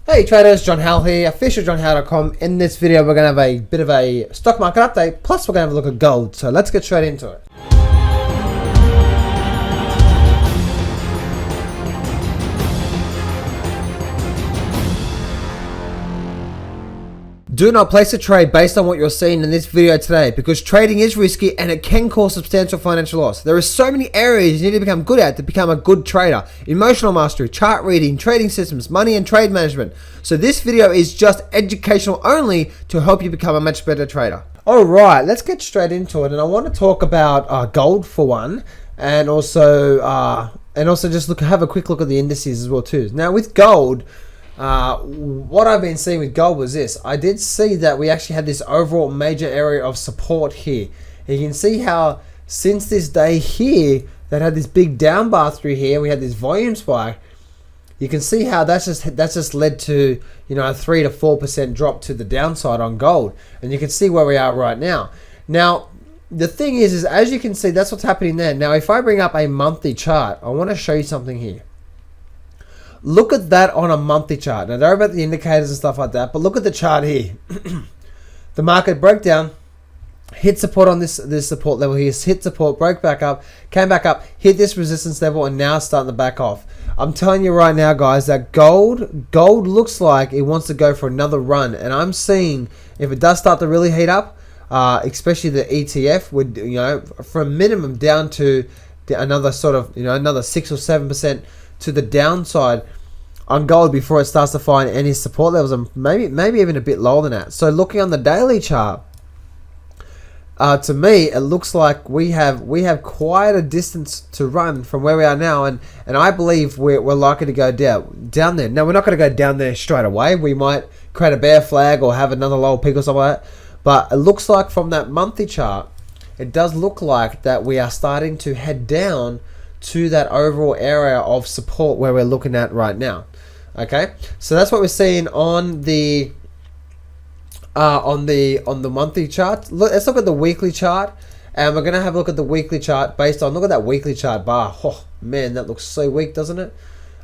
Hey traders, John Howell here, officialjohnhowell.com. In this video we're going to have a bit of a stock market update, plus we're going to have a look at gold. So let's get straight into it. Do not place a trade based on what you're seeing in this video today, because trading is risky and it can cause substantial financial loss. There are so many areas you need to become good at to become a good trader. Emotional mastery, chart reading, trading systems, money and trade management. So this video is just educational only to help you become a much better trader. Alright, let's get straight into it. And I want to talk about gold for one, and also just have a quick look at the indices as well too. Now with gold, what I've been seeing with gold was this. I did see that we actually had this overall major area of support here. You can see how since this day here that had this big down bar through here, we had this volume spike. You can see how that's just led to, you know, a 3 to 4% drop to the downside on gold, and you can see where we are right now. Now the thing is as you can see, that's what's happening there. Now if I bring up a monthly chart, I want to show you something here. Look at that on a monthly chart. Now, don't worry about the indicators and stuff like that, but look at the chart here. The market broke down, hit support on this support level here, hit support, broke back up, came back up, hit this resistance level, and now it's starting to back off. I'm telling you right now, guys, that gold looks like it wants to go for another run, and I'm seeing if it does start to really heat up, especially the ETF, would, you know, from minimum down to another sort of, you know, another 6 or 7% to the downside on gold before it starts to find any support levels, and maybe even a bit lower than that. So looking on the daily chart, to me it looks like we have quite a distance to run from where we are now, and I believe we're likely to go down there. Now we're not going to go down there straight away. We might create a bear flag or have another lower peak or something like that, but it looks like from that monthly chart, it does look like that we are starting to head down to that overall area of support where we're looking at right now. Okay, so that's what we're seeing on the monthly chart. Let's look at the weekly chart, and we're gonna have a look at the weekly chart based on, look at that weekly chart bar. Oh man, that looks so weak, doesn't it?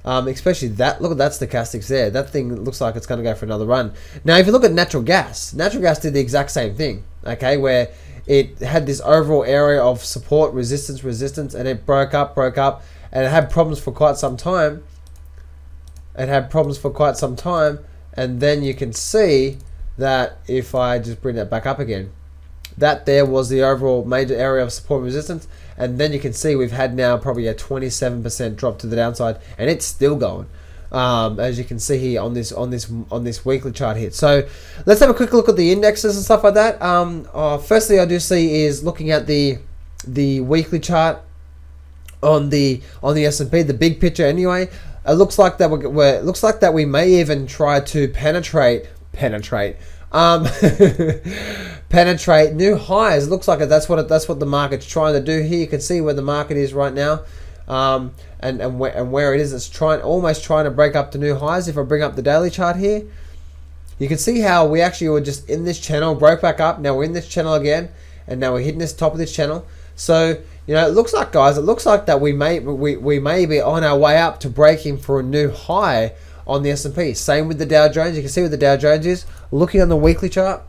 Especially that, look at that stochastics there. That thing looks like it's gonna go for another run. Now if you look at natural gas did the exact same thing, okay, where it had this overall area of support, resistance, and it broke up, and it had problems for quite some time. And then you can see that if I just bring that back up again, that there was the overall major area of support and resistance, and then you can see we've had now probably a 27% drop to the downside, and it's still going. As you can see here on this weekly chart here. So let's have a quick look at the indexes and stuff like that. Firstly, I do see is looking at the weekly chart on the S&P, the big picture anyway. It looks like that we may even try to penetrate new highs. It looks like that's what the market's trying to do here. You can see where the market is right now. And where it is, it's almost trying to break up to new highs. If I bring up the daily chart here, you can see how we actually were just in this channel, broke back up. Now we're in this channel again, and now we're hitting this top of this channel. So you know, it looks like, guys, that we may be on our way up to breaking for a new high on the S&P. Same with the Dow Jones. You can see what the Dow Jones is. Looking on the weekly chart,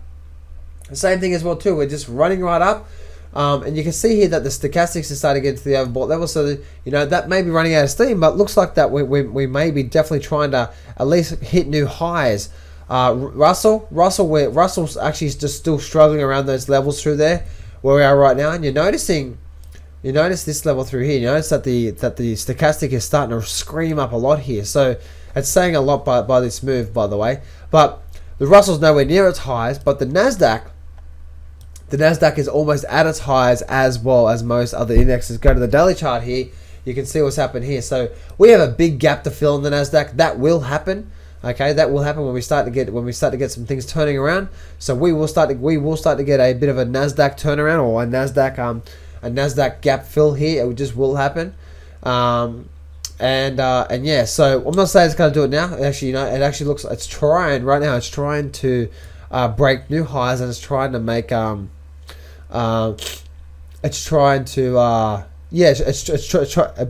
the same thing as well too. We're just running right up. And you can see here that the stochastics is starting to get to the overbought level, so that, you know, that may be running out of steam, but looks like that we may be definitely trying to at least hit new highs. Russell's actually just still struggling around those levels through there where we are right now, and you notice this level through here. You notice that the stochastic is starting to scream up a lot here, so it's saying a lot by this move, by the way. But the Russell's nowhere near its highs, but the Nasdaq is almost at its highs as well as most other indexes. Go to the daily chart here, you can see what's happened here. So we have a big gap to fill in the Nasdaq. That will happen. Okay, that will happen when we start to get some things turning around. So we will start to get a bit of a Nasdaq turnaround, or a Nasdaq gap fill here. It just will happen. And yeah, so I'm not saying it's going to do it now. Actually, you know, it actually looks, it's trying right now. It's trying to break new highs, and it's trying to make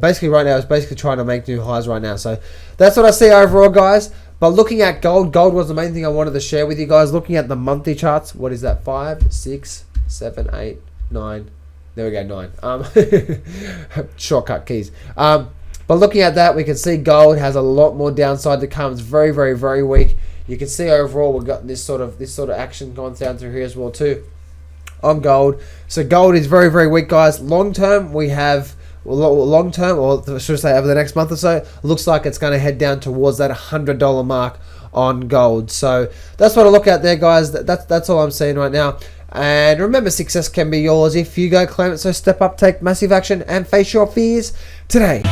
basically right now it's basically trying to make new highs right now. So that's what I see overall, guys. But looking at gold was the main thing I wanted to share with you guys. Looking at the monthly charts, what is that? 5, 6, 7, 8, 9. There we go, 9. Shortcut keys. But looking at that, we can see gold has a lot more downside to come. It's very, very, very weak. You can see overall we've got this sort of action going down through here as well too on gold. So gold is very, very weak, guys. Long term, we have long term, or should I say over the next month or so, looks like it's going to head down towards that $100 mark on gold. So that's what I look at there, guys. That's all I'm seeing right now. And remember, success can be yours if you go claim it. So step up, take massive action, and face your fears today.